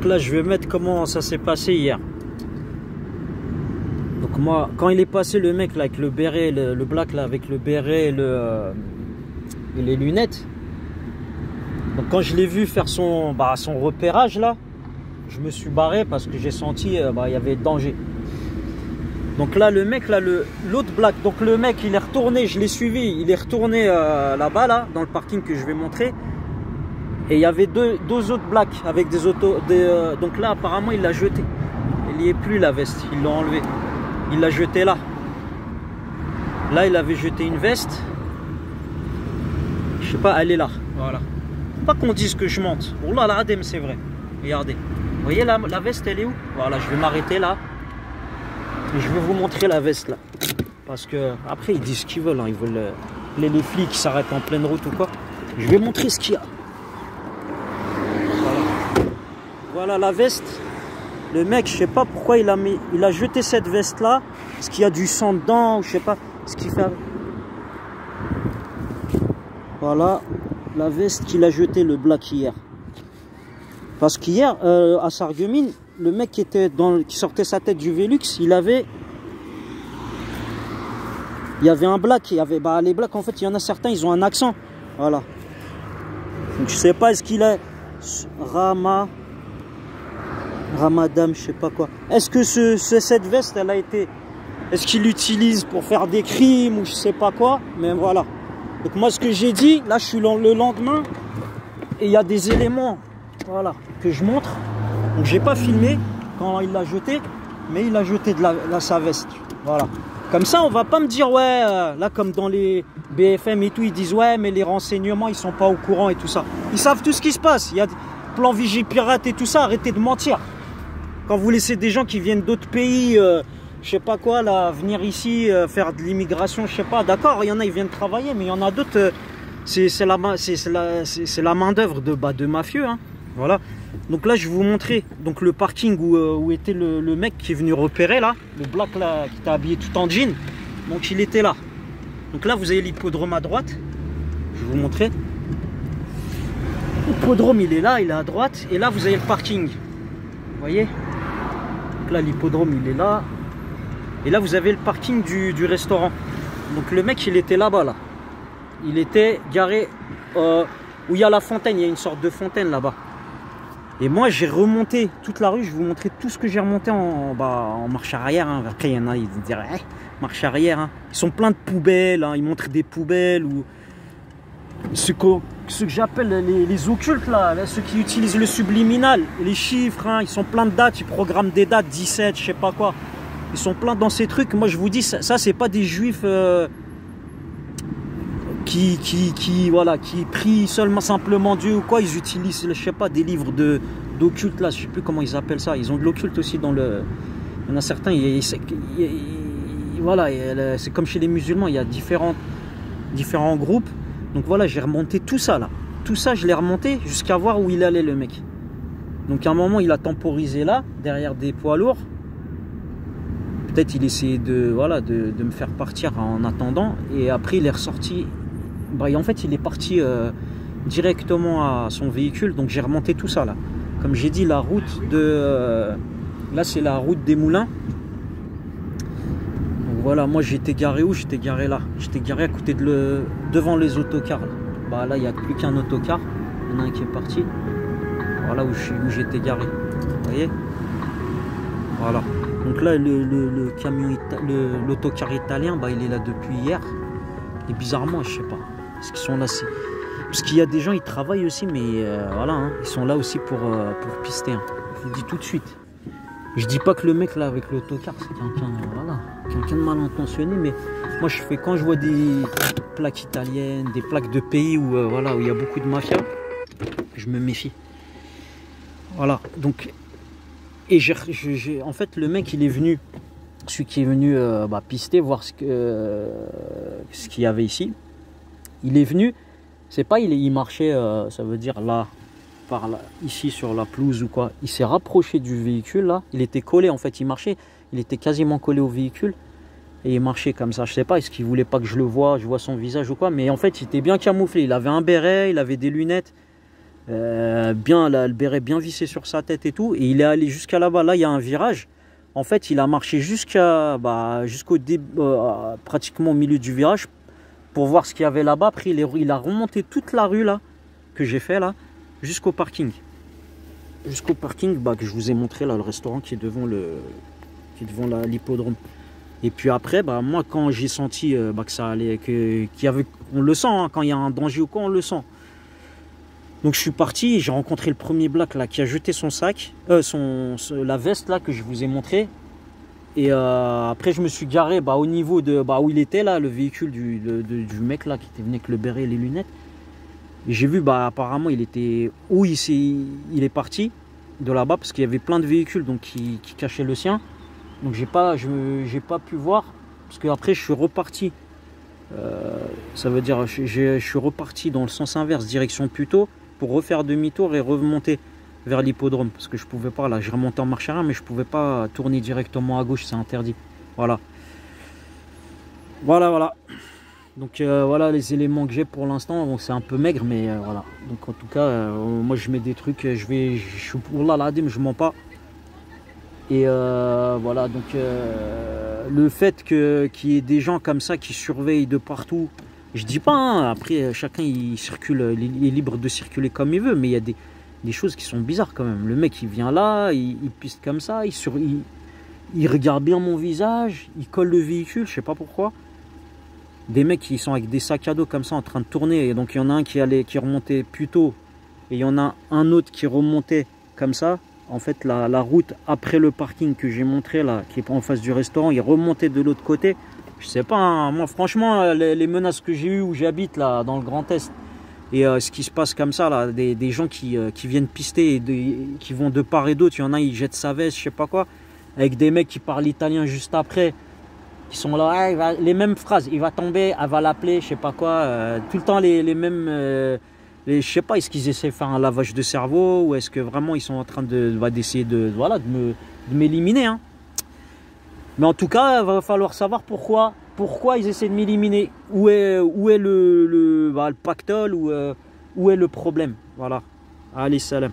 Donc là, je vais mettre comment ça s'est passé hier. Donc moi, quand il est passé le mec là avec le béret, le black là avec le béret et les lunettes. Donc quand je l'ai vu faire son repérage là, je me suis barré parce que j'ai senti il y avait danger. Donc là le mec là, l'autre black, donc le mec il est retourné, je l'ai suivi, il est retourné là-bas là, dans le parking que je vais montrer. Et il y avait deux autres blacks avec des autos. Donc là apparemment il l'a jeté. Il n'y est plus la veste, ils l'ont enlevé. Il l'a jeté là. Là il avait jeté une veste. Je sais pas, elle est là. Voilà. Faut pas qu'on dise que je monte. Oh là, la adem, c'est vrai. Regardez. Vous voyez la veste, elle est où? Voilà, je vais m'arrêter là. Et je vais vous montrer la veste là. Parce que après ils disent ce qu'ils veulent. Hein. Ils veulent les flics qui s'arrêtent en pleine route ou quoi. Je vais montrer ce qu'il y a. Voilà. Voilà la veste. Le mec, je sais pas pourquoi il a jeté cette veste là. Est-ce qu'il y a du sang dedans? Je sais pas ce qu'il fait. Voilà la veste qu'il a jetée le black hier. Parce qu'hier à Sarreguemines, le mec qui sortait sa tête du Velux, il y avait un black. Les blacks en fait, il y en a certains, ils ont un accent. Voilà. Donc je sais pas, est-ce qu'il est Ramadan, je sais pas quoi. Est-ce que cette veste, elle a été... Est-ce qu'il l'utilise pour faire des crimes ou je sais pas quoi? Mais voilà. Donc moi, ce que j'ai dit, là, je suis le lendemain. Et il y a des éléments, voilà, que je montre. Donc j'ai pas filmé quand il l'a jeté. Mais il a jeté sa veste. Voilà. Comme ça, on va pas me dire, ouais, là, comme dans les BFM et tout, ils disent, ouais, mais les renseignements, ils sont pas au courant et tout ça. Ils savent tout ce qui se passe. Il y a des plans Vigipirate et tout ça. Arrêtez de mentir. Quand vous laissez des gens qui viennent d'autres pays, je sais pas quoi, là, venir ici, faire de l'immigration, je sais pas, d'accord, il y en a, ils viennent travailler, mais il y en a d'autres, c'est la main d'œuvre de mafieux, hein. Voilà. Donc là, je vais vous montrer donc, le parking où était le mec qui est venu repérer, là, le black, là, qui était habillé tout en jean. Donc il était là. Donc là, vous avez l'hippodrome à droite. Je vais vous montrer. L'hippodrome, il est là, il est à droite. Et là, vous avez le parking. Vous voyez? Donc là, l'hippodrome, il est là. Et là, vous avez le parking du restaurant. Donc le mec, il était là-bas, là. Il était garé où il y a la fontaine. Il y a une sorte de fontaine là-bas. Et moi, j'ai remonté toute la rue. Je vais vous montrer tout ce que j'ai remonté en marche arrière. Hein. Après, il y en a, ils diraient, marche arrière. Hein. Ils sont pleins de poubelles. Hein. Ils montrent des poubelles. Ou ce que j'appelle les occultes, là, ceux qui utilisent le subliminal. Les chiffres, hein. Ils sont pleins de dates. Ils programment des dates, 17, je sais pas quoi. Ils sont pleins dans ces trucs. Moi, je vous dis, ça c'est pas des juifs voilà, qui prient seulement simplement Dieu ou quoi. Ils utilisent, je sais pas, des livres d'occulte là. Je sais plus comment ils appellent ça. Ils ont de l'occulte aussi dans le. Il y en a certains. Voilà, c'est comme chez les musulmans. Il y a différents groupes. Donc voilà, j'ai remonté tout ça là. Tout ça, je l'ai remonté jusqu'à voir où il allait le mec. Donc à un moment, il a temporisé là, derrière des poids lourds. Peut-être il essayait de me faire partir en attendant. Et après, il est ressorti. En fait, il est parti directement à son véhicule. Donc, j'ai remonté tout ça, là. Comme j'ai dit, la route de... là, c'est la route des Moulins. Donc, voilà, moi, j'étais garé où? J'étais garé là. J'étais garé à côté devant les autocars. Là, il n'y a plus qu'un autocar. Il y en a un qui est parti. Voilà où j'étais garé. Vous voyez? Voilà. Donc là, le camion, l'autocar italien, il est là depuis hier. Et bizarrement, je sais pas. Parce qu'ils sont là. Parce qu'il y a des gens, ils travaillent aussi, mais voilà, hein, ils sont là aussi pour pister. Hein. Je vous le dis tout de suite. Je dis pas que le mec là avec l'autocar, c'est quelqu'un de mal intentionné, mais moi je fais quand je vois des plaques italiennes, des plaques de pays où où il y a beaucoup de mafia, je me méfie. Voilà, donc. Et en fait, le mec, il est venu, celui qui est venu pister, voir ce qu'il y avait ici. Il est venu, c'est pas, il marchait, ça veut dire là, ici sur la pelouse ou quoi. Il s'est rapproché du véhicule là. Il était collé, en fait, il marchait. Il était quasiment collé au véhicule et il marchait comme ça. Je sais pas, est-ce qu'il voulait pas que je vois son visage ou quoi. Mais en fait, il était bien camouflé. Il avait un béret, il avait des lunettes. bien le béret bien vissé sur sa tête et tout. Et il est allé jusqu'à là-bas. Là, il y a un virage. En fait, il a marché jusqu'au pratiquement au milieu du virage pour voir ce qu'il y avait là-bas. Après, il a remonté toute la rue là que j'ai fait là jusqu'au parking. Jusqu'au parking que je vous ai montré là, le restaurant qui est devant l'hippodrome. Et puis après, moi quand j'ai senti que ça allait, on le sent hein, quand il y a un danger ou quoi, on le sent. Donc je suis parti, j'ai rencontré le premier black là qui a jeté son sac, la veste là que je vous ai montré. Et après je me suis garé au niveau de où il était là, le véhicule du mec là qui était venu avec le béret et les lunettes. Et j'ai vu apparemment il était où il est parti de là-bas parce qu'il y avait plein de véhicules donc qui cachaient le sien. Donc j'ai pas pu voir parce que après je suis reparti. Ça veut dire je suis reparti dans le sens inverse, direction Puteaux, pour refaire demi-tour et remonter vers l'hippodrome parce que je pouvais pas là. Je remontais en marche arrière mais je pouvais pas tourner directement à gauche, c'est interdit. Voilà. Donc voilà les éléments que j'ai pour l'instant. Bon, c'est un peu maigre mais voilà. Donc en tout cas moi je mets des trucs, je suis pour là je mens pas. Et voilà, donc le fait qu'il y ait des gens comme ça qui surveillent de partout, je dis pas, hein, après chacun il circule, il est libre de circuler comme il veut, mais il y a des choses qui sont bizarres quand même. Le mec il vient là, il piste comme ça, il regarde bien mon visage, il colle le véhicule, je sais pas pourquoi. Des mecs qui sont avec des sacs à dos comme ça en train de tourner, et donc il y en a un qui remontait plus tôt, et il y en a un autre qui remontait comme ça. En fait, la route après le parking que j'ai montré là, qui est en face du restaurant, il remontait de l'autre côté. Je sais pas, hein, moi franchement, les menaces que j'ai eues où j'habite là, dans le Grand Est, et ce qui se passe comme ça là, des gens qui viennent pister et qui vont de part et d'autre. Il y en a, ils jettent sa veste, je sais pas quoi, avec des mecs qui parlent italien juste après, qui sont là, les mêmes phrases, il va tomber, elle va l'appeler, je sais pas quoi, tout le temps les mêmes. Je sais pas, est-ce qu'ils essaient de faire un lavage de cerveau ou est-ce que vraiment ils sont en train d'essayer de m'éliminer hein. Mais en tout cas, il va falloir savoir pourquoi ils essaient de m'éliminer. Où est le pactole, où est le problème. Voilà. Allez, salam.